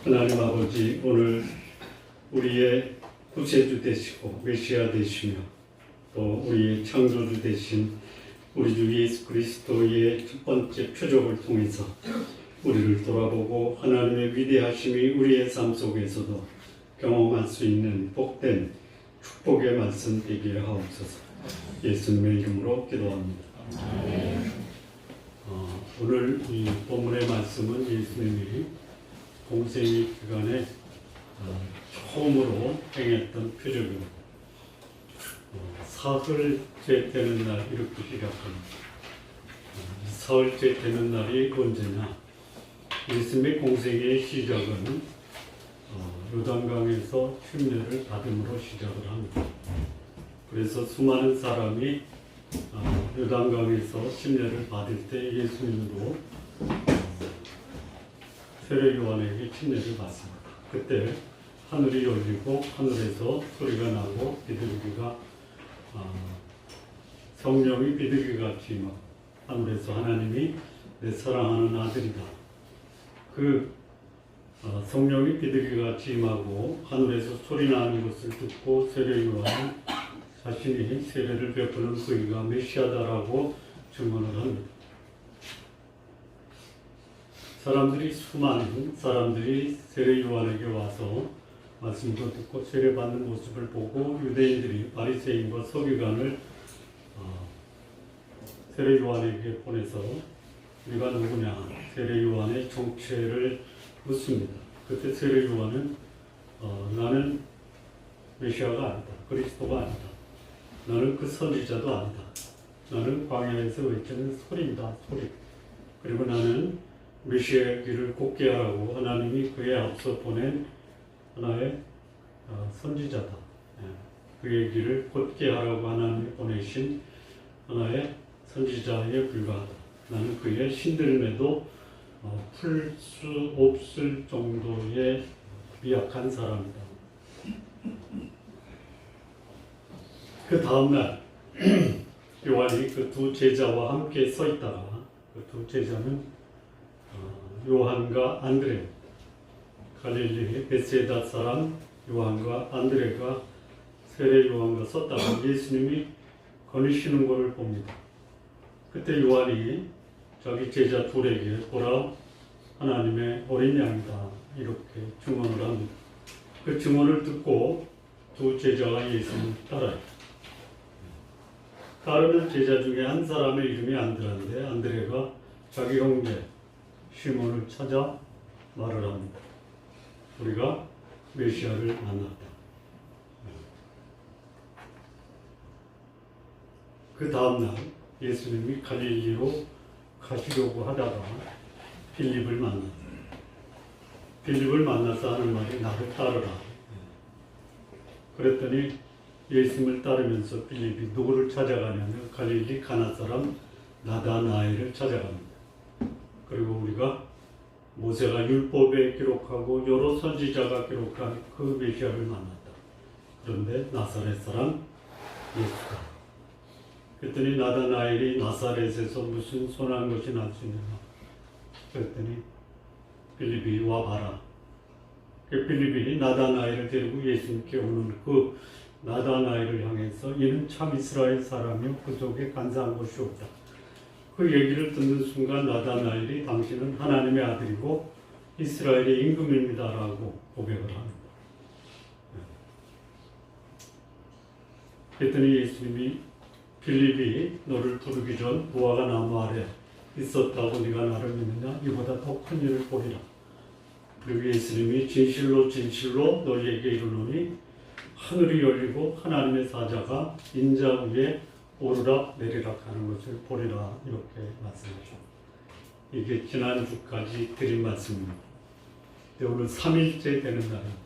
하나님 아버지, 오늘 우리의 구세주 되시고 메시아 되시며 또 우리의 창조주 되신 우리 주 예수 그리스도의 첫 번째 표적을 통해서 우리를 돌아보고 하나님의 위대하심이 우리의 삶 속에서도 경험할 수 있는 복된 축복의 말씀 되게 하옵소서. 예수님의 이름으로 기도합니다. 오늘 이 본문의 말씀은 예수님이 공생의 기간에 처음으로 행했던 표적입니다. 사흘째 되는 날 이렇게 시작합니다. 사흘째 되는 날이 언제냐? 예수님의 공생의 시작은 요단강에서 침례를 받음으로 시작을 합니다. 그래서 수많은 사람이 요단강에서 침례를 받을 때 예수님도 세례 요한에게 침례를 받습니다. 그때 하늘이 열리고 하늘에서 소리가 나고 비둘기가 성령이 비둘기같이 막 하늘에서 하나님이 내 사랑하는 아들이다. 그 성령이 비둘기같이 임하고 하늘에서 소리 나는 것을 듣고 세례 요한은 자신이 세례를 베푸는 그이가 메시아다라고 증언을 합니다. 수많은 사람들이 세례 요한에게 와서 말씀도 듣고 세례받는 모습을 보고 유대인들이 바리새인과 서기관을 세례 요한에게 보내서 네가 누구냐 세례 요한의 정체를 묻습니다. 그때 세례 요한은 나는 메시아가 아니다. 그리스도가 아니다. 나는 그 선지자도 아니다. 나는 광야에서 외치는 소리이다. 소리. 그리고 나는 메시아의 길을 곱게 하라고 하나님이 그에 앞서 보낸 하나의 선지자다. 그의 길을 곧게 하라고 하나님이 보내신 하나의 선지자에 불과하다. 나는 그의 신들매도 풀 수 없을 정도의 미약한 사람이다. 그 다음날 요한이 그 두 제자와 함께 서 있다가 그 두 제자는 요한과 안드레, 갈릴리 베세다 사람 요한과 안드레가 세례 요한과 섰다가 예수님이 거니시는 것을 봅니다. 그때 요한이 자기 제자 둘에게 보라 하나님의 어린 양이다 이렇게 증언을 합니다. 그 증언을 듣고 두 제자가 예수님을 따라요. 따르는 제자 중에 한 사람의 이름이 안드레인데 안드레가 자기 형제 시몬을 찾아 말을 합니다. 우리가 메시아를 만났다. 그 다음날 예수님이 갈릴리로 가시려고 하다가 빌립을 만났다. 빌립을 만나서 하는 말이 나를 따르라. 그랬더니 예수님을 따르면서 빌립이 누구를 찾아가냐면 갈릴리 가나 사람 나다나엘을 찾아갑니다. 그리고 우리가 모세가 율법에 기록하고 여러 선지자가 기록한 그 메시아를 만났다. 그런데 나사렛 사람 예수다. 그랬더니 나다나엘이 나사렛에서 무슨 선한 것이 날 수 있느냐. 그랬더니 빌립이 와봐라. 빌립이 나다나엘을 데리고 예수님께 오는 그 나다나엘을 향해서 이는 참 이스라엘 사람이요 그 속에 간사한 것이 없다. 그 얘기를 듣는 순간 나다나엘이 당신은 하나님의 아들이고 이스라엘의 임금입니다라고 고백을 합니다. 그랬더니 예수님이 빌립이 너를 부르기 전 무화과 나무 아래 있었다고 네가 나를 믿느냐? 이보다 더 큰 일을 보리라. 그리고 예수님이 진실로 진실로 너희에게 이르노니 하늘이 열리고 하나님의 사자가 인자 위에 오르락 내리락 하는 것을 보리라 이렇게 말씀하셨습니다. 이게 지난주까지 드린 말씀입니다. 오늘 3일째 되는 날입니다.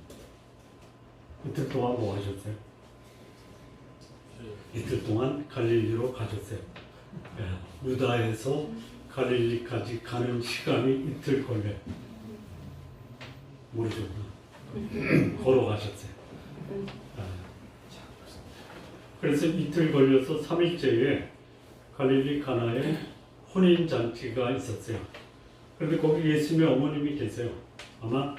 이틀 동안 뭐 하셨어요? 이틀 동안 갈릴리로 가셨어요. 유다에서 갈릴리까지 가는 시간이 이틀 걸려요. 모르셨구나. 걸어가셨어요. 그래서 이틀 걸려서 3일째에 갈릴리 가나에 혼인잔치가 있었어요. 그런데 거기 예수님의 어머님이 계세요. 아마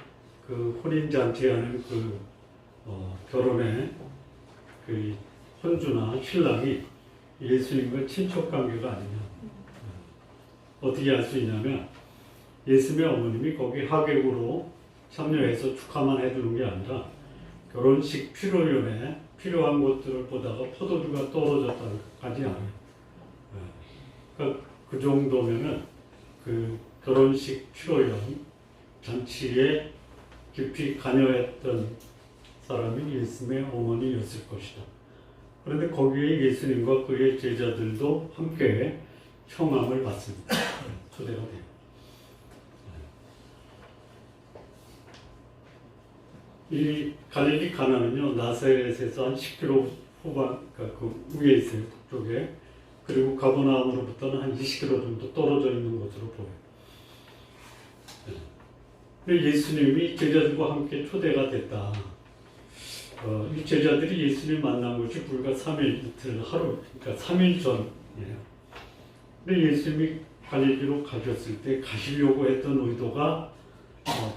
그 혼인잔치하는 결혼에 그 혼주나 신랑이 예수님과 친척 관계가 아니냐. 어떻게 알 수 있냐면 예수님의 어머님이 거기 하객으로 참여해서 축하만 해주는 게 아니라 결혼식 피로연에 필요한 것들을 보다가 포도주가 떨어졌다까지 않아요. 그러니까 그 정도면은 그 결혼식 피로연 잔치에 깊이 관여했던 사람이 예수님의 어머니였을 것이다. 그런데 거기에 예수님과 그의 제자들도 함께 청함을 받습니다. 초대가 돼요. 이 갈릴리 가나는요, 나사렛에서 한 10km 후반, 그러니까 그 위에 있어요, 북쪽에. 그리고 가버나움으로부터는 한 20km 정도 떨어져 있는 것으로 보여요. 예수님이 제자들과 함께 초대가 됐다. 이 제자들이 예수님 만난 것이 불과 3일, 이틀, 하루, 그러니까 3일 전이에요. 근데 예수님이 갈릴리로 가셨을 때 가시려고 했던 의도가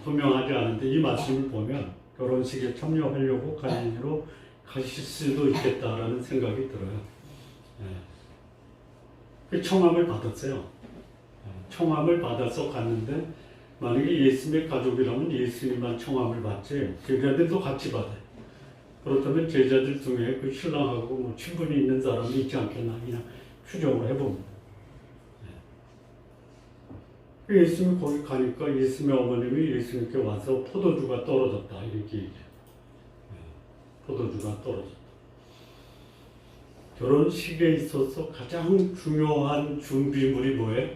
분명하지 않은데 이 말씀을 보면 결혼식에 참여하려고 갈릴리로 가실 수도 있겠다라는 생각이 들어요. 그 청함을 받았어요. 청함을 받아서 갔는데 만약에 예수님의 가족이라면 예수님만 청함을 받지 제자들도 같이 받아요. 그렇다면 제자들 중에 그 신랑하고 뭐 친분이 있는 사람이 있지 않겠나 그냥 추정을 해봅니다. 예수님이 거기 가니까 예수님의 어머님이 예수님께 와서 포도주가 떨어졌다 이렇게 얘기해요. 포도주가 떨어졌다. 결혼식에 있어서 가장 중요한 준비물이 뭐예요?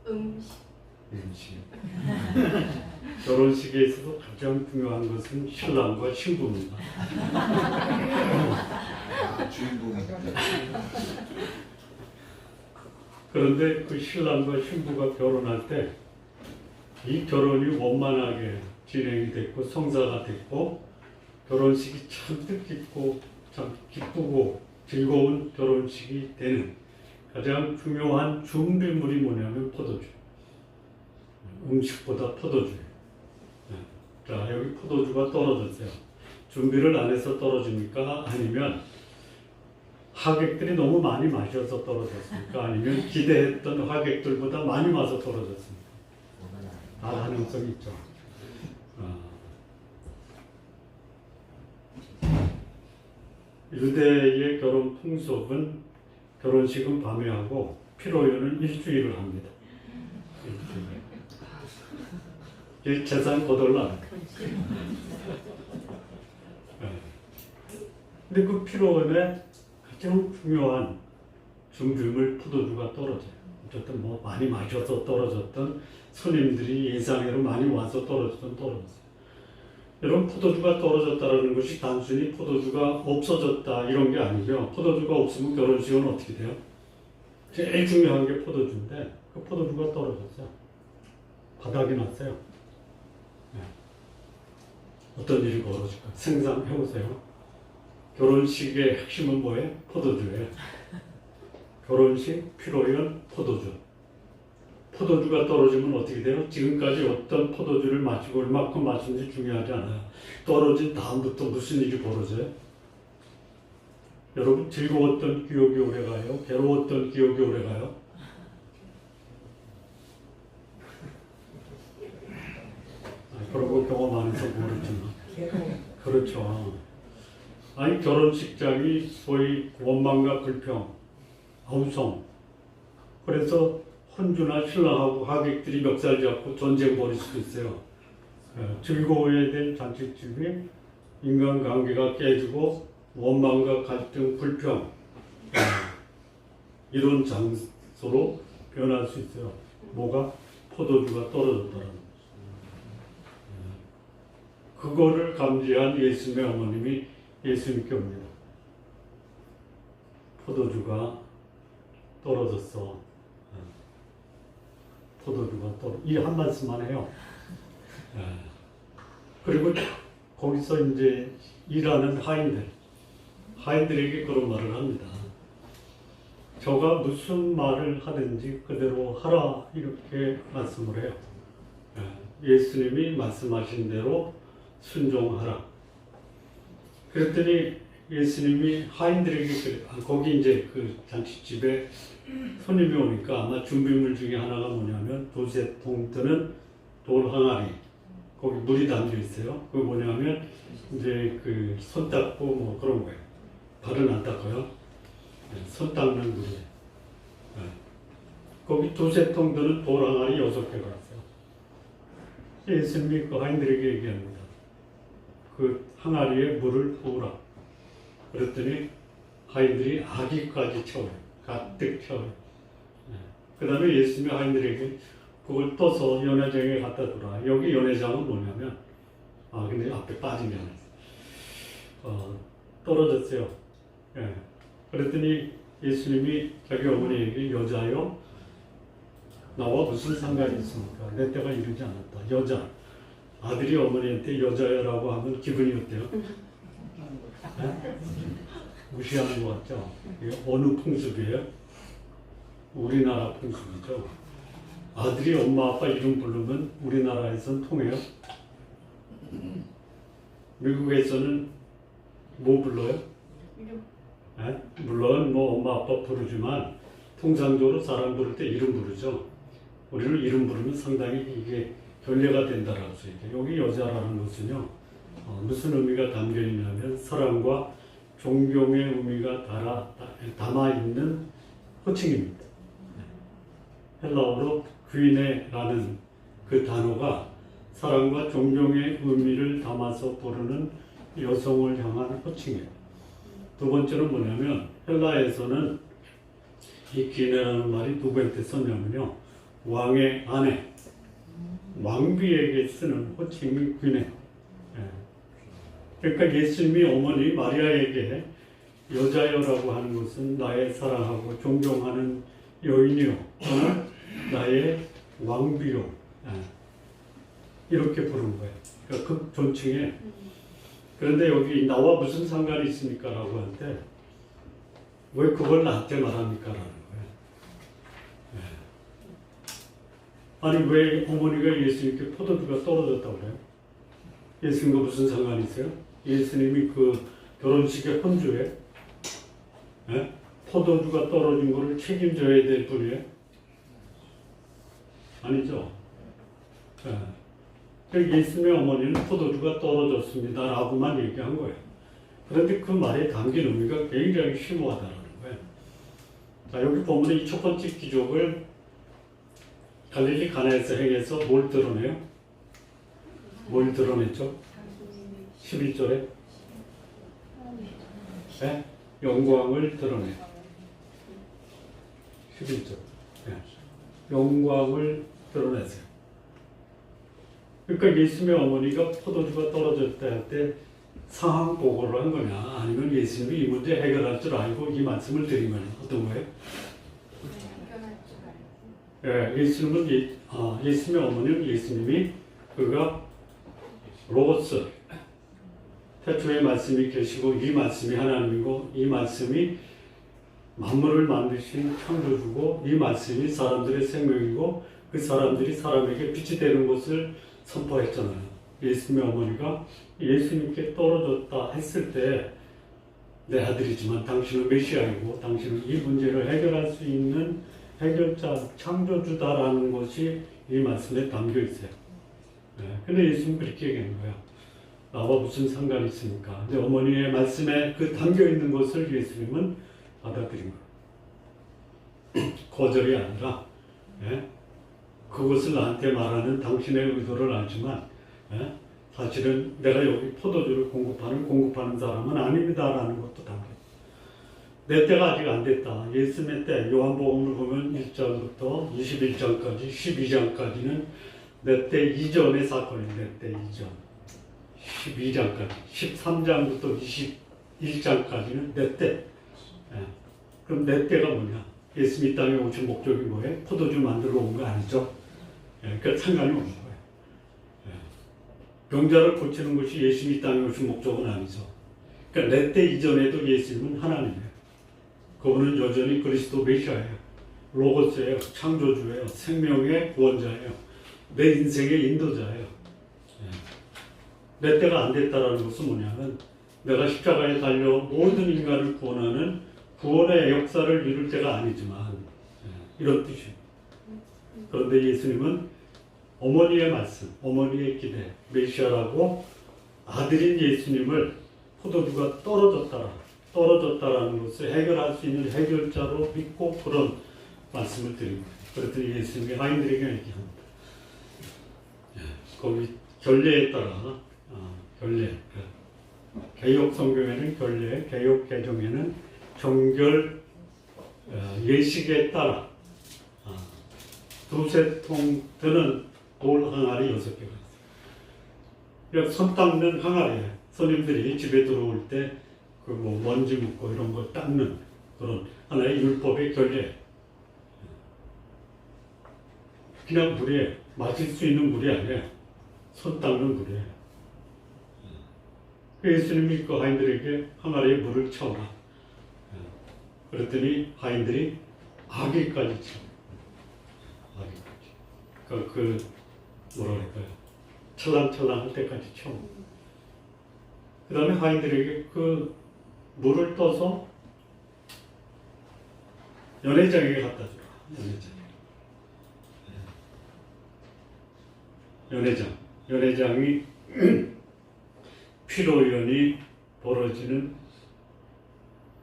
음식. 결혼식에 있어서 가장 중요한 것은 신랑과 신부입니다. 주인공. 그런데 그 신랑과 신부가 결혼할 때 이 결혼이 원만하게 진행이 됐고 성사가 됐고 결혼식이 참 뜻깊고 참 기쁘고 즐거운 결혼식이 되는 가장 중요한 준비물이 뭐냐면 포도주. 음식보다 포도주. 자, 여기 포도주가 떨어졌어요. 준비를 안 해서 떨어집니까? 아니면 하객들이 너무 많이 마셔서 떨어졌습니까? 아니면 기대했던 하객들보다 많이 마셔서 떨어졌습니까? 다 가능성이 있죠. 유대의 결혼 풍속은 결혼식은 밤에 하고 피로연은 일주일을 합니다. 일주일. 재산 거덜나. 근데 그 피로연에 가장 중요한 준비물 포도주가 떨어져요. 어쨌든 뭐 많이 마셔서 떨어졌던 손님들이 예상외로 많이 와서 떨어졌어요. 여러분 포도주가 떨어졌다는 것이 단순히 포도주가 없어졌다 이런 게 아니죠. 포도주가 없으면 결혼식은 어떻게 돼요? 제일 중요한 게 포도주인데 그 포도주가 떨어졌어요. 바닥이 났어요. 네. 어떤 일이 벌어질까? 생각해보세요. 결혼식의 핵심은 뭐예요? 포도주예요. 결혼식, 피로연, 포도주. 포도주가 떨어지면 어떻게 돼요? 지금까지 어떤 포도주를 마시고 얼마큼 마시는지 중요하지 않아요. 떨어진 다음부터 무슨 일이 벌어져요? 여러분 즐거웠던 기억이 오래가요? 괴로웠던 기억이 오래가요? 그런 거 경험 안 해서 모르지만 그렇죠. 아니 결혼식장이 소위 원망과 불평, 아우성. 그래서 혼주나 신랑하고 하객들이 멱살 잡고 전쟁 벌일 수도 있어요. 즐거워야 될 잔치집이 인간관계가 깨지고 원망과 갈등, 불평 이런 장소로 변할 수 있어요. 뭐가? 포도주가 떨어졌다는 거죠. 그거를 감지한 예수님의 어머님이 예수님께 옵니다. 포도주가 떨어졌어. 포도주가 떨어졌어. 이 한 말씀만 해요. 그리고 거기서 이제 일하는 하인들에게 그런 말을 합니다. 저가 무슨 말을 하든지 그대로 하라 이렇게 말씀을 해요. 예수님이 말씀하신 대로 순종하라. 그랬더니 예수님이 하인들에게 거기 이제 그 잔치집에 손님이 오니까 아마 준비물 중에 하나가 뭐냐면 두세 통 드는 돌 항아리, 거기 물이 담겨 있어요. 그게 뭐냐면 이제 그 손 닦고 뭐 그런 거예요. 발은 안 닦아요. 손 닦는 물이에요. 거기 두세 통 드는 돌 항아리 6개가 있어요. 예수님이 그 하인들에게 얘기합니다. 그 항아리에 물을 부으라. 그랬더니 하인들이 아기까지 채워요. 가득 채워요. 그 다음에 예수님이 하인들에게 그걸 떠서 연회장에 갖다 두라. 여기 연회장은 뭐냐면, 근데 앞에 빠진 게 하나 있어요. 떨어졌어요. 예. 그랬더니 예수님이 자기 어머니에게 여자여, 나와 무슨 상관이 있습니까? 내 때가 이르지 않았다. 여자. 아들이 어머니한테 여자여라고 하면 기분이 어때요? 네? 무시하는 것 같죠? 이게 어느 풍습이에요? 우리나라 풍습이죠. 아들이 엄마 아빠 이름 부르면 우리나라에선 통해요? 미국에서는 뭐 불러요? 네? 물론 뭐 엄마 아빠 부르지만 통상적으로 사람 부를 때 이름 부르죠. 우리는 이름 부르면 상당히 이게 결례가 된다라고 써있죠. 여기 여자라는 것은요, 무슨 의미가 담겨 있냐면 사랑과 존경의 의미가 담아있는 호칭입니다. 헬라어로 귀네라는 그 단어가 사랑과 존경의 의미를 담아서 부르는 여성을 향한 호칭이에요. 두 번째는 뭐냐면 헬라에서는 이 귀네라는 말이 누구한테 썼냐면요, 왕의 아내, 왕비에게 쓰는 호칭이 귀네. 그러니까 예수님이 어머니 마리아에게 여자여라고 하는 것은 나의 사랑하고 존경하는 여인이요, 또는 나의 왕비요, 이렇게 부른 거예요. 그러니까 극존칭에. 그런데 여기 나와 무슨 상관이 있습니까? 라고 하는데 왜 그걸 나한테 말합니까? 라는 거예요. 아니 왜 어머니가 예수님께 포도주가 떨어졌다고 그래요? 예수님과 무슨 상관이 있어요? 예수님이 그 결혼식의 혼주에 포도주가 떨어진 거를 책임져야 될 분이에요? 아니죠. 예수님의 어머니는 포도주가 떨어졌습니다 라고만 얘기한 거예요. 그런데 그 말에 담긴 의미가 굉장히 심오하다는 거예요. 자, 여기 보면 이 첫 번째 기적을 갈릴리 가나에서 행해서 뭘 드러내요? 뭘 드러냈죠? 11절에 네? 영광을 드러내요. 11절 네. 영광을 드러내세요. 그러니까 예수님의 어머니가 포도주가 떨어졌다 할 때 상황 보고를 한 거냐, 아니면 예수님이 이 문제 해결할 줄 알고 이 말씀을 드린 거냐, 어떤 거예요? 예수님은 예수님의 어머니는 예수님이 그가 로고스, 태초에 말씀이 계시고 이 말씀이 하나님이고 이 말씀이 만물을 만드신 창조주고 이 말씀이 사람들의 생명이고 그 사람들이 사람에게 빛이 되는 것을 선포했잖아요. 예수님의 어머니가 예수님께 떨어졌다 했을 때 내 아들이지만 당신은 메시아이고 당신은 이 문제를 해결할 수 있는 해결자, 창조주다라는 것이 이 말씀에 담겨 있어요. 근데 예수님은 그렇게 얘기하는 거예요. 나와 무슨 상관이 있습니까? 근데 어머니의 말씀에 그 담겨 있는 것을 예수님은 받아들인 거예요. 거절이 아니라 그것을 나한테 말하는 당신의 의도를 알지만 사실은 내가 여기 포도주를 공급하는 사람은 아닙니다라는 것도 담겨요. 내 때가 아직 안 됐다. 예수님의 때, 요한복음을 보면 1장부터 21장까지 12장까지는 내 때 이전의 사건이에요. 내 때 이전. 12장까지 13장부터 21장까지는 내 때. 그럼 내 때가 뭐냐? 예수님 이 땅에 오신 목적이 뭐예요? 포도주 만들러 온 거 아니죠? 그러니까 상관이 없는 거예요. 병자를 고치는 것이 예수님 이 땅에 오신 목적은 아니죠. 그러니까 내 때 이전에도 예수님은 하나님이에요. 그분은 여전히 그리스도 메시아예요. 로고스예요. 창조주예요. 생명의 구원자예요. 내 인생의 인도자예요. 내 때가 안 됐다라는 것은 뭐냐면 내가 십자가에 달려 모든 인간을 구원하는 구원의 역사를 이룰 때가 아니지만 이런 뜻이에요. 그런데 예수님은 어머니의 말씀, 어머니의 기대, 메시아라고 아들인 예수님을 포도주가 떨어졌다라는 것을 해결할 수 있는 해결자로 믿고 그런 말씀을 드립니다. 그랬더니 예수님이 하인들에게 얘기합니다. 거기 결례에 따라 결례, 개역 성경에는 결례, 개역 개정에는 정결 예식에 따라 두세 통 드는 돌 항아리 6개가 있어요. 손 닦는 항아리에 손님들이 집에 들어올 때 그 뭐 먼지 묻고 이런 거 닦는 그런 하나의 율법의 결례. 그냥 물에 마실 수 있는 물이 아니에요. 손 닦는 물이에요. 예수님이 그 하인들에게 항아리에 물을 채워라. 그랬더니 하인들이 아기까지 채워. 아기까지. 그 뭐라 그럴까요? 찰랑찰랑 할 때까지 채워. 그 다음에 하인들에게 그 물을 떠서 연회장에게 갖다 주라. 연회장이 피로연이 벌어지는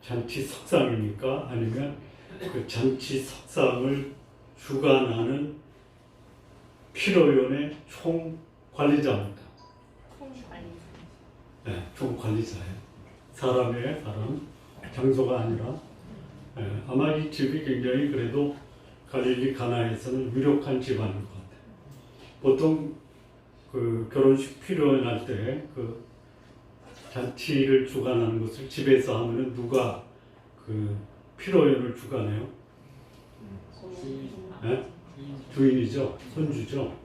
잔치 석상입니까? 아니면 그 잔치 석상을 주관하는 피로연의 총관리자입니다. 네, 총관리자예요. 사람의 사람, 장소가 아니라 아마 이 집이 굉장히 그래도 갈릴리 가나에서는 유력한 집안인 것 같아요. 보통 그 결혼식 필요할 때 그 잔치를 주관하는 것을 집에서 하면은 누가 그 피로연을 주관해요? 네? 주인이죠, 손주죠.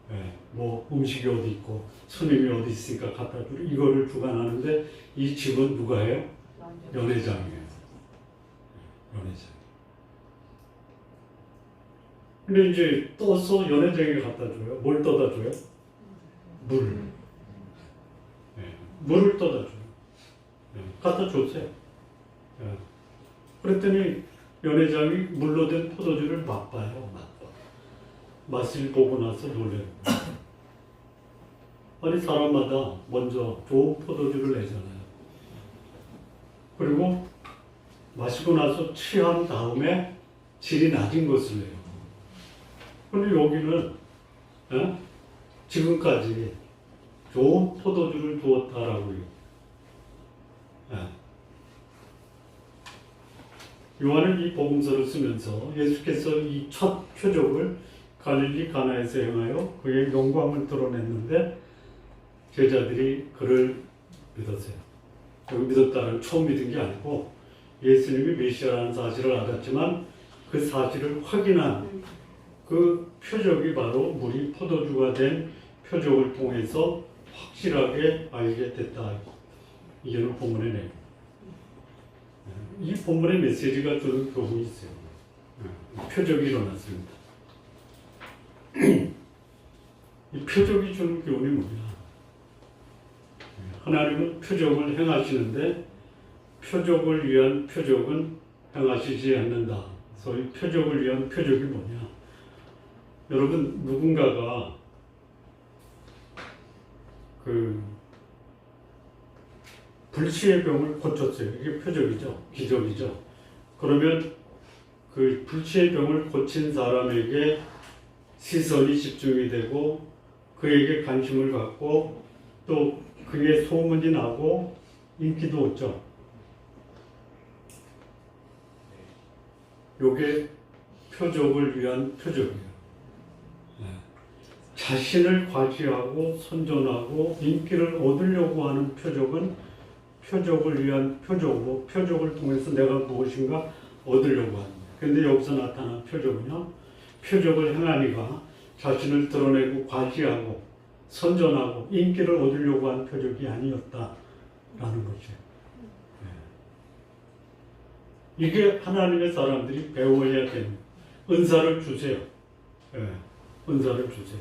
네. 뭐 음식이 어디 있고 손님이 어디 있으니까 갖다 주고 이거를 주관하는데 이 집은 누가 해요? 연회장이에요. 연회장. 근데 이제 떠서 연회장에 갖다 줘요. 뭘 떠다 줘요? 물. 네. 물을 떠다 줘요. 네. 갖다 줬어요. 네. 그랬더니 연회장이 물로 된 포도주를 맛봐요. 맛을 보고 나서 놀래요. 아니 사람마다 먼저 좋은 포도주를 내잖아요. 그리고 마시고 나서 취한 다음에 질이 낮은 것을 내요. 그런데 여기는 지금까지 좋은 포도주를 두었다라고요. 요한은 이 복음서를 쓰면서 예수께서 이 첫 표적을 갈릴리 가나에서 행하여 그의 영광을 드러냈는데 제자들이 그를 믿었어요. 여기 믿었다는 처음 믿은 게 아니고 예수님이 메시아라는 사실을 알았지만 그 사실을 확인한 그 표적이 바로 물이 포도주가 된 표적을 통해서 확실하게 알게 됐다. 이게는 본문의 내용. 이 본문의 메시지가 주는 교훈이 있어요. 표적이 일어났습니다. 이 표적이 주는 교훈이 뭐냐? 하나님은 표적을 행하시는데 표적을 위한 표적은 행하시지 않는다. 소위 표적을 위한 표적이 뭐냐? 여러분 누군가가 그 불치의 병을 고쳤어요. 이게 표적이죠. 기적이죠. 그러면 그 불치의 병을 고친 사람에게 시선이 집중이 되고 그에게 관심을 갖고 또 그의 소문이 나고 인기도 얻죠. 요게 표적을 위한 표적이에요. 자신을 과시하고 선전하고 인기를 얻으려고 하는 표적은 표적을 위한 표적으로 표적을 통해서 내가 무엇인가 얻으려고 합니다. 그런데 여기서 나타난 표적은요. 표적을 행하니가 자신을 드러내고 과시하고 선전하고 인기를 얻으려고 한 표적이 아니었다라는 거죠. 이게 하나님의 사람들이 배워야 되는 은사를 주세요. 은사를 주세요.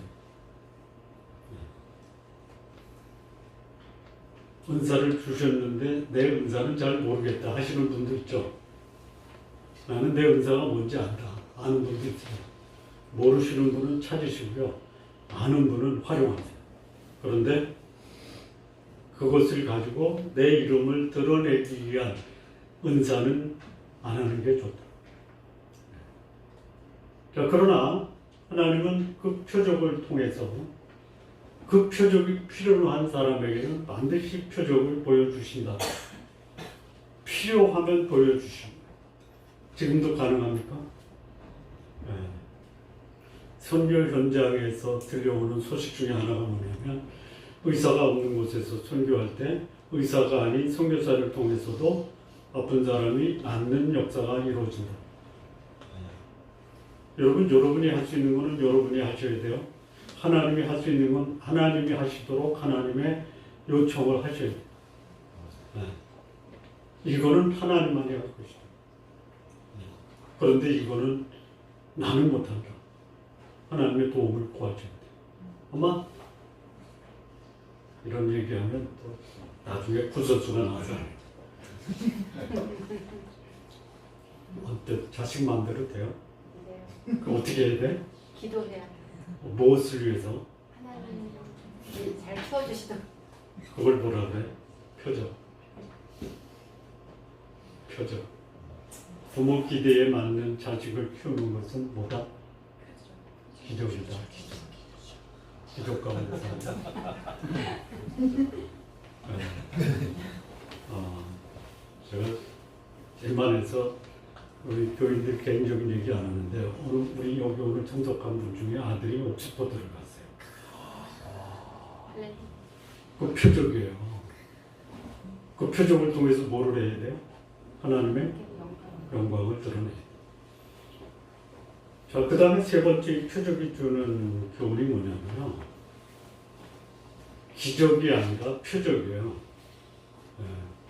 은사를 주셨는데 내 은사는 잘 모르겠다 하시는 분도 있죠. 나는 내 은사가 뭔지 안다 아는 분도 있어요. 모르시는 분은 찾으시고요. 아는 분은 활용하세요. 그런데 그것을 가지고 내 이름을 드러내기 위한 은사는 안 하는 게 좋다. 자, 그러나 하나님은 그 표적을 통해서 그 표적이 필요로 한 사람에게는 반드시 표적을 보여주신다. 필요하면 보여주십니다. 지금도 가능합니까? 네. 선교 현장에서 들려오는 소식 중에 하나가 뭐냐면 의사가 없는 곳에서 선교할 때 의사가 아닌 선교사를 통해서도 아픈 사람이 낫는 역사가 이루어진다. 여러분이 할 수 있는 것은 여러분이 하셔야 돼요. 하나님이 할 수 있는 건 하나님이 하시도록 하나님의 요청을 하셔야 돼요. 네. 이거는 하나님만이 할 것이다. 그런데 이거는 나는 못한다. 하나님의 도움을 구하셔야 돼요. 아마 이런 얘기하면 또 나중에 구설수가 나와서 언뜻 자식 마음대로 돼요? 그럼 어떻게 해야 돼? 기도해야 돼. 무엇을 위해서? 하나님 잘 키워주시던. 그걸 뭐라 그래? 표적. 표적. 부모 기대에 맞는 자식을 키우는 것은 뭐다? 기적이다. 기적 가운데 산다. 제가 일반에서 우리 교인들 개인적인 얘기 안 하는데 우리 여기 오늘 참석한 분 중에 아들이 옥스퍼드를 갔어요. 네. 그 표적이에요. 그 표적을 통해서 뭐를 해야 돼요? 하나님의 영광을 드러내야 돼요. 자, 그 다음에 세 번째 표적이 주는 교훈이 뭐냐면요. 기적이 아니라 표적이에요.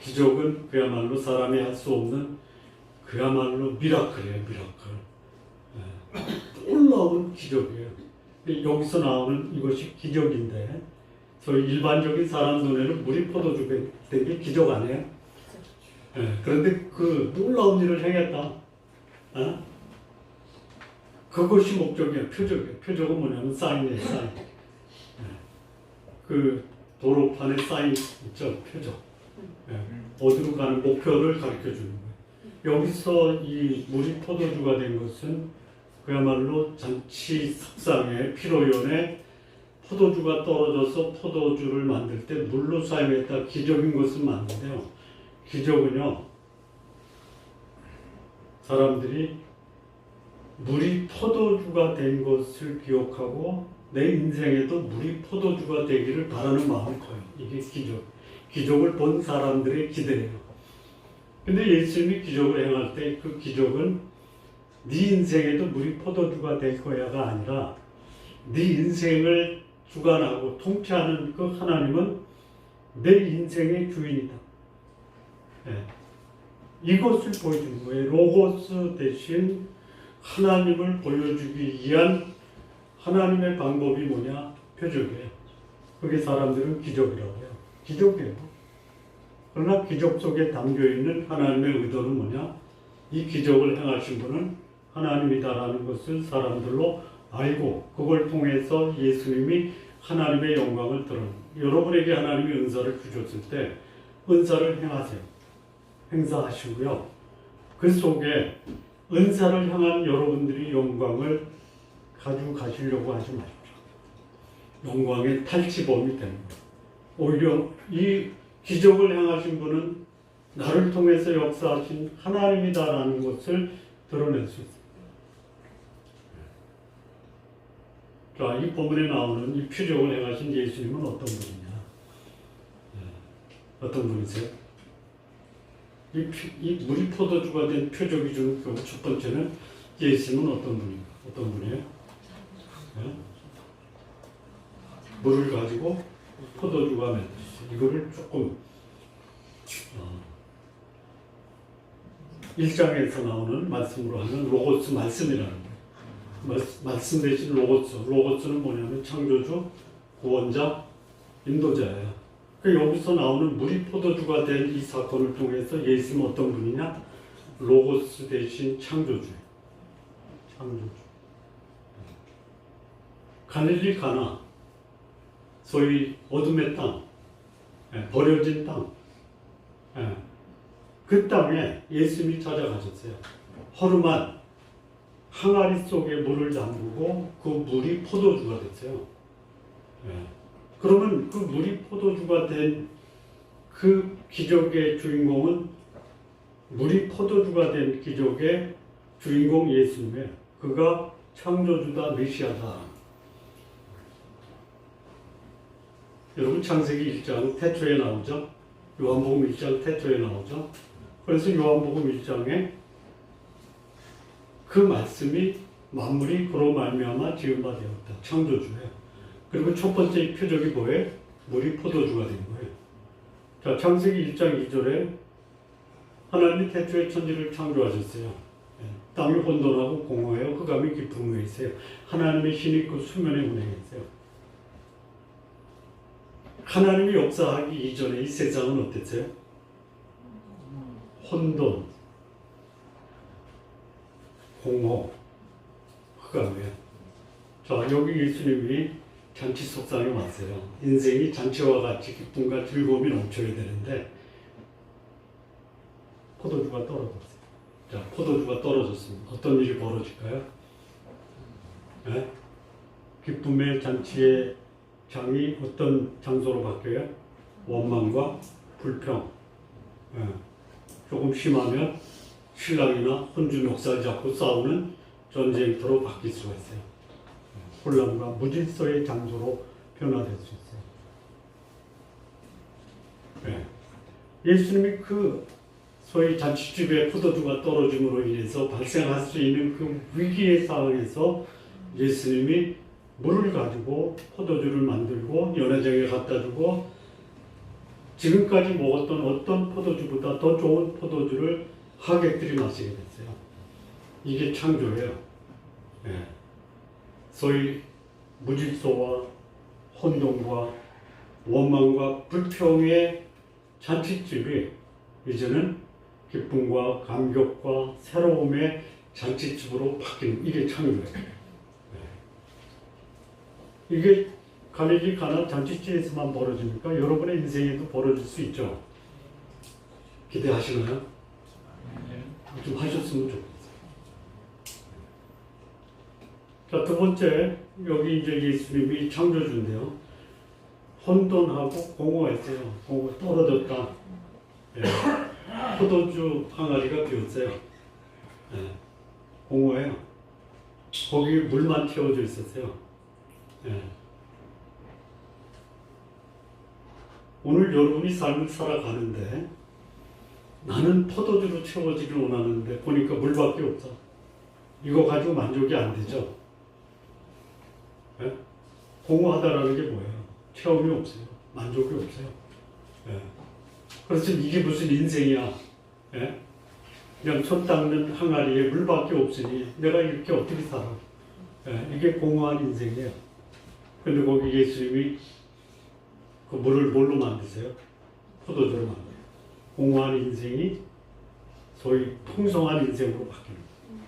기적은 그야말로 사람이 할 수 없는 그야말로 미라클이에요. 미라클. 놀라운 기적이에요. 여기서 나오는 이것이 기적인데 저희 일반적인 사람 눈에는 물이 포도주 된 게 기적 아니에요? 그런데 그 놀라운 일을 행했다. 그것이 목적이에요. 표적이에요. 표적은 뭐냐면 사인이에요. 사인. 그 도로판에 사인 있죠. 표적. 어디로 가는 목표를 가르쳐 주는 거예요. 여기서 이 물이 포도주가 된 것은 그야말로 잔치 석상에 피로연에 포도주가 떨어져서 포도주를 만들 때 물로 사용했다 기적인 것은 맞는데요. 기적은요, 사람들이 물이 포도주가 된 것을 기억하고 내 인생에도 물이 포도주가 되기를 바라는 마음이 커요. 이게 기적. 기적을 본 사람들의 기대예요. 근데 예수님이 기적을 행할 때 그 기적은 네 인생에도 물이 포도주가 될 거야가 아니라 네 인생을 주관하고 통치하는 그 하나님은 내 인생의 주인이다. 이것을 보여주는 거예요. 로고스 대신 하나님을 보여주기 위한 하나님의 방법이 뭐냐? 표적이에요. 그게 사람들은 기적이라고 해요. 기적이에요. 그러나 기적 속에 담겨있는 하나님의 의도는 뭐냐? 이 기적을 행하신 분은 하나님이다라는 것을 사람들로 알고 그걸 통해서 예수님이 하나님의 영광을 드러냅니다. 여러분에게 하나님이 은사를 주셨을 때 은사를 행하세요. 행사하시고요. 그 속에 은사를 향한 여러분들이 영광을 가지고 가시려고 하지 마십시오. 영광의 탈취범이 되는 거예요. 오히려 이 기적을 행하신 분은 나를 통해서 역사하신 하나님이다라는 것을 드러낼 수 있습니다. 자, 이 본문에 나오는 이 표적을 행하신 예수님은 어떤 분이냐? 어떤 분이세요? 이 물이 포도주가 된 표적이 주는 첫 번째는 예수님은 어떤 분인가? 어떤 분이에요? 물을 가지고 포도주가 만들었어요. 이거를 조금 1장에서 나오는 말씀으로 하면 로고스 말씀이라는 거예요. 말씀 대신 로고스. 로고스는 뭐냐면 창조주, 구원자, 인도자예요. 여기서 나오는 물이 포도주가 된 이 사건을 통해서 예수님은 어떤 분이냐? 로고스 대신 창조주예요. 창조주. 갈릴리 가나, 소위 어둠의 땅, 버려진 땅, 그 땅에 예수님이 찾아가셨어요. 허름한 항아리 속에 물을 담그고 그 물이 포도주가 됐어요. 그러면 그 물이 포도주가 된 그 기적의 주인공은 물이 포도주가 된 기적의 주인공 예수님이에요. 그가 창조주다, 메시아다. 여러분 창세기 1장 태초에 나오죠. 요한복음 1장 태초에 나오죠. 그래서 요한복음 1장에 그 말씀이 만물이 그로 말미암아 지은 바 되었다. 창조주예요. 그리고 첫 번째 표적이 뭐예요? 물이 포도주가 된 거예요. 자, 창세기 1장 2절에 하나님이 태초에 천지를 창조하셨어요. 땅이 혼돈하고 공허해요. 흑암이 깊은 곳에 있어요. 하나님의 신이 그 수면에 운행해 있어요. 하나님이 역사하기 이전에 이 세상은 어땠어요? 혼돈, 공허, 흑암이에요. 자, 여기 예수님이 잔치 속상에 왔어요. 인생이 잔치와 같이 기쁨과 즐거움이 넘쳐야 되는데 포도주가 떨어졌어요. 자, 포도주가 떨어졌습니다. 어떤 일이 벌어질까요? 기쁨의 잔치의 장이 어떤 장소로 바뀌어요? 원망과 불평. 조금 심하면 신랑이나 혼주 멱살 잡고 싸우는 전쟁터로 바뀔 수가 있어요. 혼란과 무질서의 장소로 변화될 수 있어요. 예수님이 그 소위 잔치집에 포도주가 떨어짐으로 인해서 발생할 수 있는 그 위기의 상황에서 예수님이 물을 가지고 포도주를 만들고 연회장에 갖다 주고 지금까지 먹었던 어떤 포도주보다 더 좋은 포도주를 하객들이 마시게 됐어요. 이게 창조예요. 소위 무질서와 혼돈과 원망과 불평의 잔치집이 이제는 기쁨과 감격과 새로움의 잔치집으로 바뀌는 이게 창조예요. 이게 갈릴리 가나 잔치집에서만 벌어집니까? 여러분의 인생에도 벌어질 수 있죠. 기대하시나요? 좀 하셨으면 좋겠어요. 자, 두 번째, 여기 이제 예수님이 창조주인데요. 혼돈하고 공허했어요. 공허 떨어졌다. 포도주 항아리가 비었어요. 공허해요. 거기 물만 채워져 있었어요. 오늘 여러분이 삶을 살아가는데 나는 포도주로 채워지길 원하는데 보니까 물밖에 없어. 이거 가지고 만족이 안 되죠. 공허하다라는 게 뭐예요? 체험이 없어요. 만족이 없어요. 그래서 이게 무슨 인생이야? 그냥 손 닦는 항아리에 물밖에 없으니 내가 이렇게 어떻게 살아? 이게 공허한 인생이에요. 근데 거기 예수님이 그 물을 뭘로 만드세요? 포도주로 만들어요. 공허한 인생이 소위 풍성한 인생으로 바뀌는 거예요.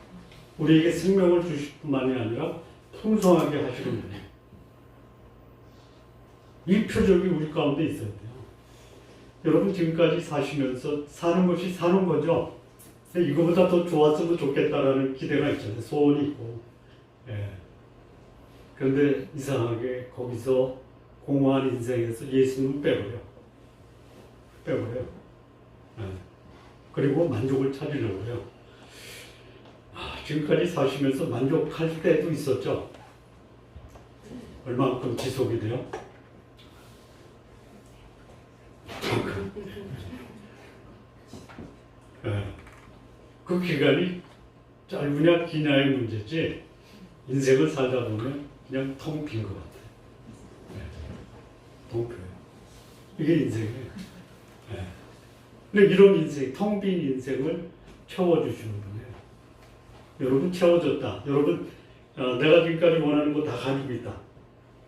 우리에게 생명을 주실 뿐만이 아니라 풍성하게 하시는 분이에요. 이 표적이 우리 가운데 있어야 돼요. 여러분 지금까지 사시면서 사는 것이 사는 거죠. 이거보다 더 좋았으면 좋겠다라는 기대가 있잖아요. 소원이 있고. 그런데 이상하게 거기서 공허한 인생에서 예수님은 빼버려요. 그리고 만족을 찾으려고 해요. 지금까지 사시면서 만족할 때도 있었죠. 얼마만큼 지속이 돼요? 그 기간이 짧으냐 기냐의 문제지 인생을 살다 보면 그냥 텅 빈 것 같아요. 텅 비어요. 이게 인생이에요. 근데 이런 인생, 텅 빈 인생을 채워주시는 분이에요. 여러분 채워졌다. 여러분 내가 지금까지 원하는 거 다 가지고 있다.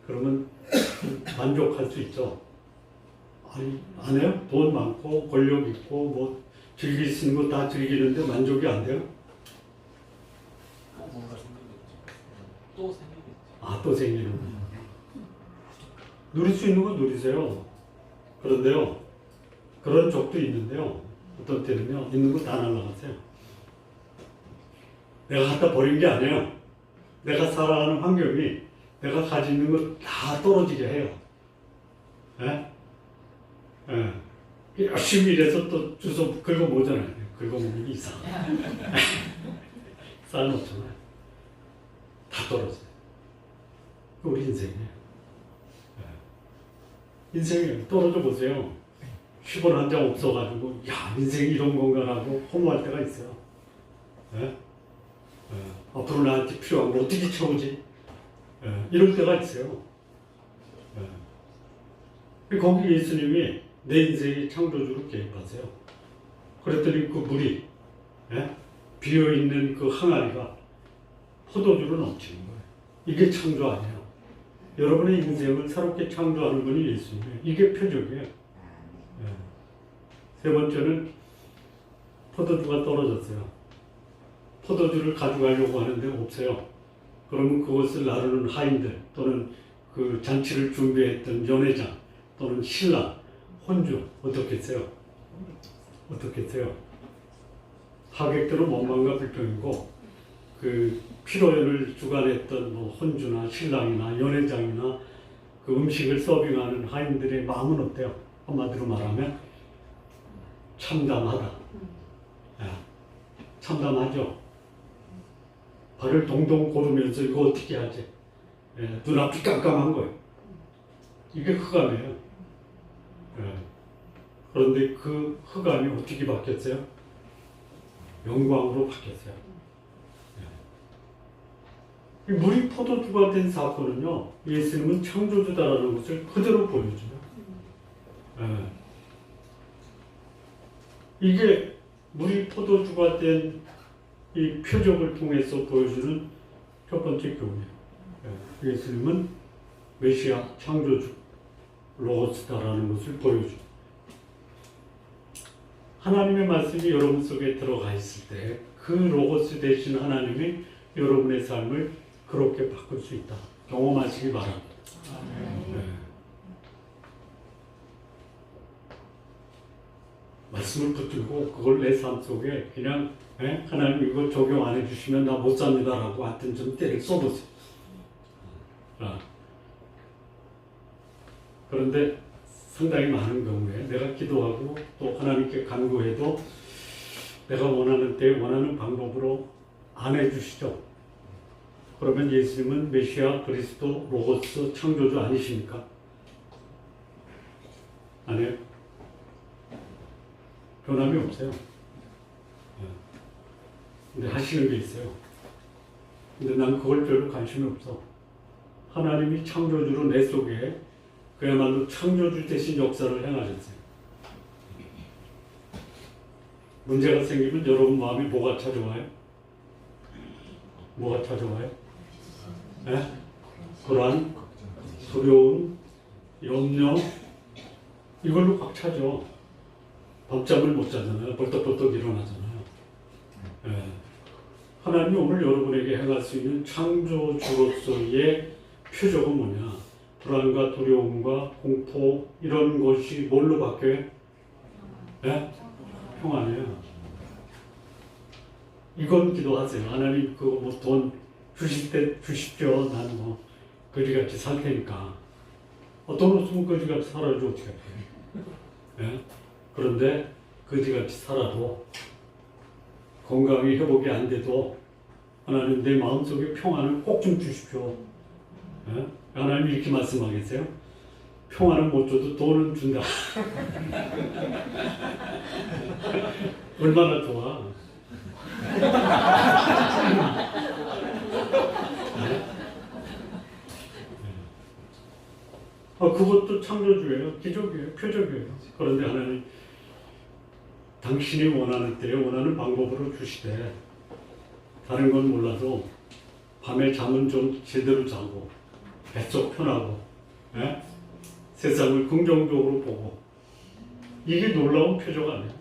그러면 만족할 수 있죠. 아니, 안 해요? 돈 많고 권력 있고 뭐 즐길 수 있는 거 다 즐기는데 만족이 안 돼요? 뭔가 생기겠죠. 또 생기겠죠. 아, 또 생기는구나. 누릴 수 있는 거 누리세요. 그런데요, 그런 적도 있는데요. 어떤 때는요, 있는 거 다 날라가세요. 내가 갖다 버린 게 아니에요. 내가 살아가는 환경이 내가 가지고 있는 거 다 떨어지게 해요. 예? 예. 열심히 일해서 또 주워 긁어보잖아요. 긁어보면 이상해. 쌓아놓잖아요. 다 떨어져요. 그 우리 인생이에요. 예. 인생이 떨어져 보세요. 10원 한 장 없어가지고, 야, 인생이 이런 건가라고 허무할 때가 있어요. 예? 예. 앞으로 나한테 필요한 걸 어떻게 채우지? 예. 이럴 때가 있어요. 예. 거기 예수님이 내 인생의 창조주로 개입하세요. 그랬더니 그 물이, 예? 비어있는 그 항아리가 포도주로 넘치는 거예요. 이게 창조 아니에요. 여러분의 인생을 새롭게 창조하는 분이 예수님이에요. 이게 표적이에요. 예. 세 번째는 포도주가 떨어졌어요. 포도주를 가져가려고 하는데 없어요. 그러면 그것을 나르는 하인들 또는 그 잔치를 준비했던 연회장 또는 신랑, 혼주 어떻게 했어요? 어떻게 했어요? 하객들은 원망과 불평이고 그 피로연을 주관했던 뭐 혼주나 신랑이나 연회장이나 그 음식을 서빙하는 하인들의 마음은 어때요? 한마디로 말하면 참담하다. 예. 참담하죠. 발을 동동 고르면서 이거 어떻게 하지? 예. 눈앞이 깜깜한 거예요. 이게 흑암이에요. 예. 그런데 그 흑암이 어떻게 바뀌었어요? 영광으로 바뀌었어요. 예. 이 물이 포도주가 된 사건은요, 예수님은 창조주다라는 것을 그대로 보여줘요. 예. 이게 물이 포도주가 된 이 표적을 통해서 보여주는 첫 번째 교훈이에요. 예. 예수님은 메시아 창조주 로고스다라는 것을 보여줘요. 하나님의 말씀이 여러분 속에 들어가 있을 때 그 로고스 대신 하나님이 여러분의 삶을 그렇게 바꿀 수 있다. 경험하시기 바랍니다. 네. 말씀을 붙들고 그걸 내 삶 속에 그냥 하나님 이거 적용 안 해주시면 나 못 삽니다라고 하여튼 좀 때를 써보세요. 그런데 상당히 많은 경우에 내가 기도하고 또 하나님께 간구해도 내가 원하는 때 원하는 방법으로 안 해주시죠. 그러면 예수님은 메시아 그리스도 로고스 창조주 아니십니까? 아니에요? 변함이 없어요. 근데 하시는 게 있어요. 근데 난 그걸 별로 관심이 없어. 하나님이 창조주로 내 속에 그야말로 창조주 대신 역사를 행하셨어요. 문제가 생기면 여러분 마음에 뭐가 찾아와요? 뭐가 찾아와요? 네? 불안, 두려움, 염려 이걸로 꽉 차죠. 밤잠을 못 자잖아요. 벌떡벌떡 일어나잖아요. 네. 하나님이 오늘 여러분에게 행할 수 있는 창조주로서의 표적은 뭐냐? 불안과 두려움과 공포 이런 것이 뭘로 바뀌어요? 네? 평안이에요. 이건 기도하세요. 하나님 그거 뭐 돈 주실 때 주십시오. 난 뭐 거지같이 살 테니까. 돈 없으면 거지같이 살아야지 어떻게 해. 네? 그런데 거지같이 살아도 건강이 회복이 안 돼도 하나님 내 마음속에 평안을 꼭 좀 주십시오. 네? 하나님 이렇게 말씀하겠어요? 평안은 못 줘도 돈은 준다. 얼마나 좋아. 그것도 창조주예요. 기적이에요. 표적이에요. 그런데 하나님 당신이 원하는 때에 원하는 방법으로 주시되 다른 건 몰라도 밤에 잠은 좀 제대로 자고 뱃속 편하고 세상을 긍정적으로 보고 이게 놀라운 표적 아니에요?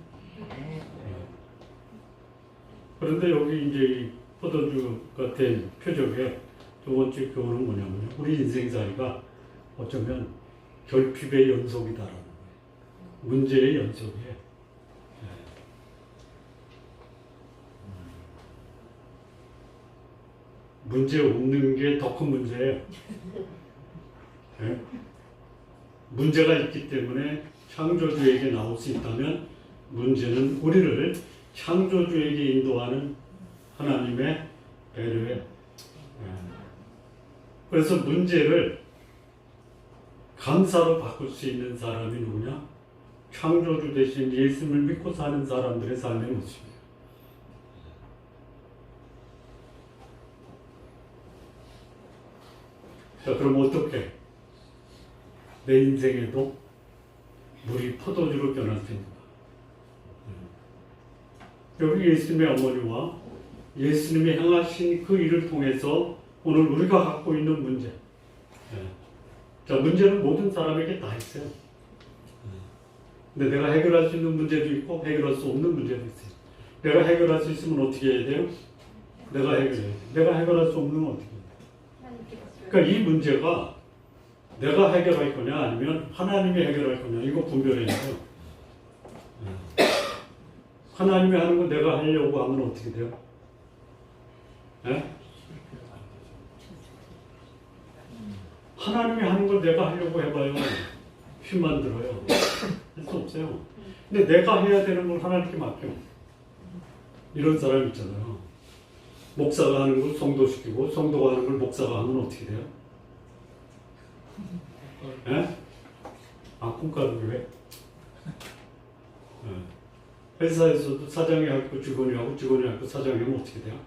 그런데 여기 이제 이 포도주가 된 표적의 두 번째 교훈은 뭐냐면요. 우리 인생살이가 어쩌면 결핍의 연속이다라는 거예요. 문제의 연속이에요. 문제 없는 게 더 큰 문제예요. 네? 문제가 있기 때문에 창조주에게 나올 수 있다면 문제는 우리를 창조주에게 인도하는 하나님의 배려예요. 그래서 문제를 감사로 바꿀 수 있는 사람이 누구냐? 창조주 대신 예수님을 믿고 사는 사람들의 삶의 모습이에요. 자, 그럼 어떻게 내 인생에도 물이 포도주로 변할 수 있는가? 여기 예수님의 어머니와 예수님이 행하신 그 일을 통해서 오늘 우리가 갖고 있는 문제. 자, 문제는 모든 사람에게 다 있어요. 근데 내가 해결할 수 있는 문제도 있고 해결할 수 없는 문제도 있어요. 내가 해결할 수 있으면 어떻게 해야 돼요? 내가 해결해야 돼요. 내가 해결할 수 없는 건 어떻게 해요? 그러니까 이 문제가 내가 해결할 거냐 아니면 하나님이 해결할 거냐 이거 분별해야 돼요. 하나님이 하는 거 내가 하려고 하면 어떻게 돼요? 네? 하나님이 하는 걸 내가 하려고 해봐요. 힘만 들어요. 할 수 없어요. 근데 내가 해야 되는 걸 하나님께 맡겨. 이런 사람 있잖아요. 목사가 하는 걸 성도시키고 성도가 하는 걸 목사가 하면 어떻게 돼요? 예? 아, 꿈가루를 왜? 예. 회사에서도 사장이 하고 직원이 하고 직원이 하고 사장이 하면 어떻게 돼요?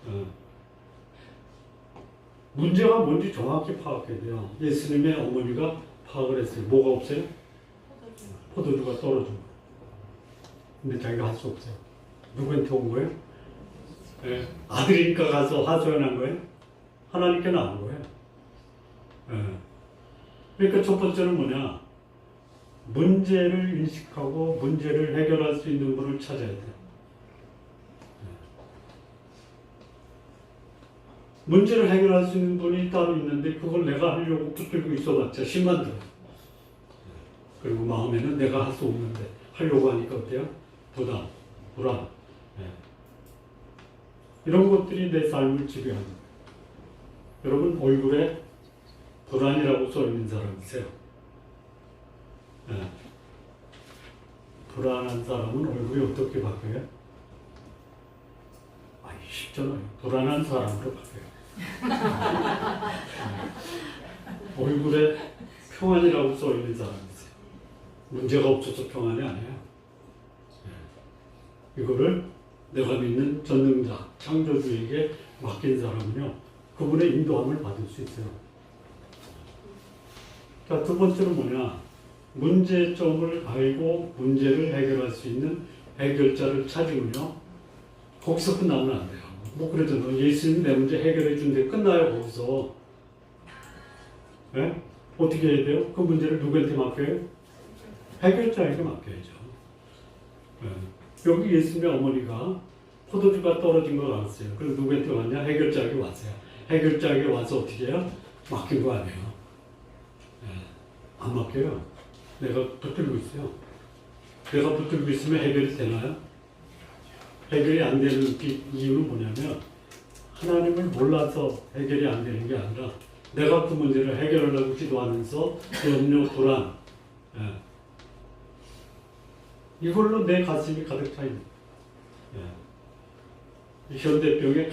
예. 문제가 뭔지 정확히 파악해야 돼요. 예수님의 어머니가 파악을 했어요. 뭐가 없어요? 포도주가 떨어진 거예요. 근데 자기가 할 수 없어요. 누구한테 온 거예요? 예. 아들이니까 가서 하소연한 거예요? 하나님께 나온 거예요. 예. 그러니까 첫 번째는 뭐냐? 문제를 인식하고 문제를 해결할 수 있는 분을 찾아야 돼요. 문제를 해결할 수 있는 분이 따로 있는데 그걸 내가 하려고 붙들고 있어봤자 힘만 들어요. 그리고 마음에는 내가 할 수 없는데 하려고 하니까 어때요? 부담, 불안. 이런 것들이 내 삶을 지배하는 거예요. 여러분 얼굴에 불안이라고 써있는 사람 있어요? 불안한 사람은 얼굴이 어떻게 바뀌어요? 아니 쉽잖아요. 불안한 사람으로 바뀌어요. 얼굴에 평안이라고 써있는 사람이 있어요. 문제가 없어서 평안이 아니에요. 이거를 내가 믿는 전능자, 창조주에게 맡긴 사람은요, 그분의 인도함을 받을 수 있어요. 자, 두 번째는 뭐냐? 문제점을 알고 문제를 해결할 수 있는 해결자를 찾으면요, 거기서 끝나면 안 돼요. 뭐 그러잖아. 예수님 내 문제 해결해 준데 끝나요, 거기서. 네? 어떻게 해야 돼요? 그 문제를 누구한테 맡겨요? 해결자에게 맡겨야죠. 네. 여기 예수님의 어머니가 포도주가 떨어진 걸 알았어요. 그래서 누구한테 왔냐? 해결자에게 왔어요. 해결자에게 와서 어떻게 해요? 맡긴 거 아니에요. 네. 안 맡겨요. 내가 붙들고 있어요. 내가 붙들고 있으면 해결이 되나요? 해결이 안 되는 이유는 뭐냐면 하나님을 몰라서 해결이 안 되는 게 아니라 내가 그 문제를 해결하려고 기도하면서 염려, 불안, 이걸로 내 가슴이 가득 차 있는 거예요. 현대병의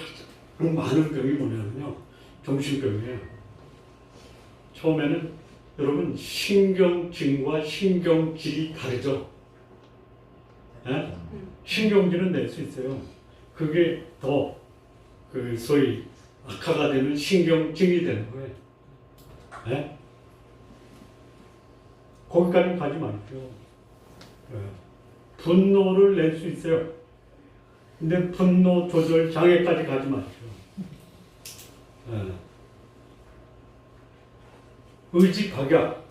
가장 많은 병이 뭐냐면요, 정신병이에요. 처음에는 여러분 신경증과 신경질이 다르죠. 신경질은 낼 수 있어요. 그게 더 소위 악화가 되는 신경증이 되는 거예요. 거기까지 가지 말죠. 분노를 낼 수 있어요. 근데 분노 조절 장애까지 가지 마시죠. 의지 박약.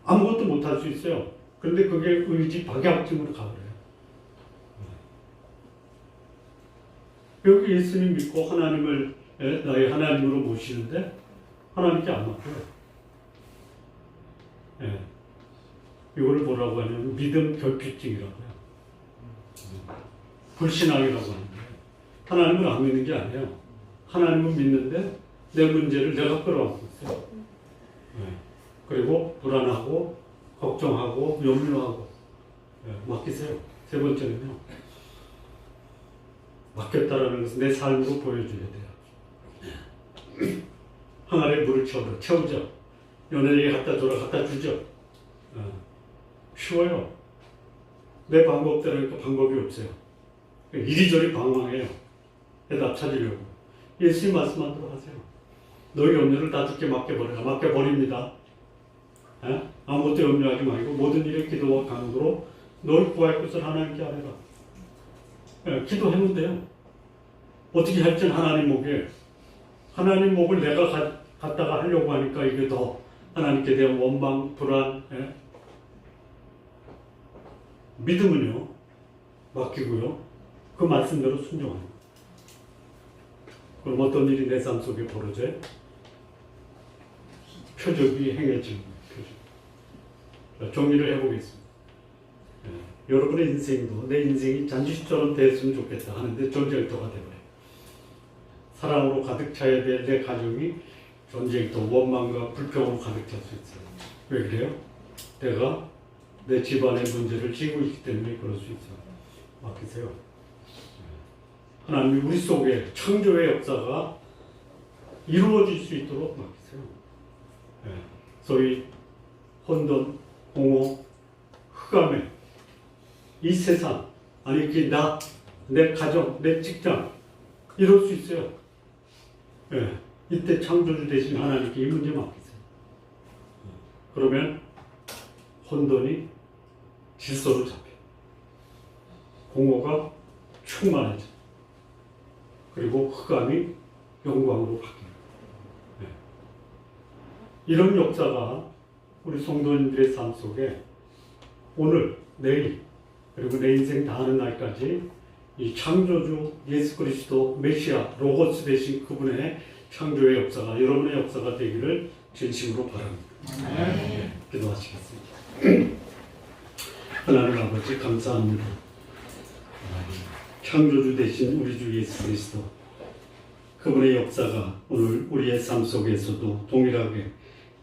아무것도 못할 수 있어요. 그런데 그게 의지 박약증으로 가버려요. 여기 예수님 믿고 하나님을 나의 하나님으로 모시는데 하나님께 안 맡겨요. 예. 이거를 뭐라고 하냐면 믿음 결핍증이라고 해요. 불신앙이라고 하는데 하나님을 안 믿는 게 아니에요. 하나님을 믿는데 내 문제를 내가 끌어안고 있어요. 예. 그리고 불안하고 걱정하고 염려하고 맡기세요. 세 번째는요. 맡겼다라는 것은 내 삶으로 보여줘야 돼요. 항아리에 물을 채우죠. 연예인이 갖다 줘라 갖다 주죠. 쉬워요. 내 방법대로니까 방법이 없어요. 이리저리 방황해요. 대답 찾으려고. 예수님 말씀만 들어가세요. 너희 염려를 다 주께 맡겨버려라. 맡겨버립니다. 아무것도 염려하지 말고 모든 일에 기도와 간구로 너희 구할 것을 하나님께 아뢰라. 기도하면 돼요. 어떻게 할지는 하나님 목에. 하나님 목을 내가 갖다가 하려고 하니까 이게 더 하나님께 대한 원망, 불안. 믿음은요. 맡기고요. 그 말씀대로 순종합니다. 그럼 어떤 일이 내 삶 속에 벌어져요? 표적이 행해지는 표적. 정리를 해보겠습니다. 여러분의 인생도 내 인생이 잔치처럼 됐으면 좋겠다 하는데 전쟁터가 되어버려요. 사랑으로 가득 차야 될 내 가정이 전쟁터, 원망과 불평으로 가득 찰 수 있어요. 왜 그래요? 내가 내 집안의 문제를 지고 있기 때문에 그럴 수 있어요. 맡기세요. 하나님이 우리 속에 창조의 역사가 이루어질 수 있도록 맡기세요. 소위 혼돈, 공허, 흑암에 이 세상, 아니 내 가정, 내 직장 이럴 수 있어요. 이때 창조주 되신 하나님께 이 문제 맡기세요. 그러면 혼돈이 질서로 잡혀. 공허가 충만해져. 그리고 흑암이 영광으로 바뀌어요. 이런 역사가 우리 성도님들의 삶 속에 오늘, 내일, 그리고 내 인생 다하는 날까지 이 창조주 예수 그리스도 메시아 로고스 되신 그분의 창조의 역사가 여러분의 역사가 되기를 진심으로 바랍니다. 기도하시겠습니다. 하나님 아버지 감사합니다. 창조주 되신 우리 주 예수 그리스도 그분의 역사가 오늘 우리의 삶 속에서도 동일하게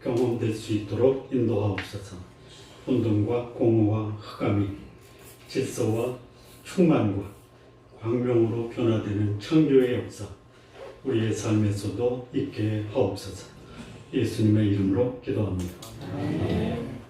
경험될 수 있도록 인도하옵소서. 혼돈과 공허와 흑암이 질서와 충만과 광명으로 변화되는 창조의 역사 우리의 삶에서도 있게 하옵소서. 예수님의 이름으로 기도합니다. 아멘.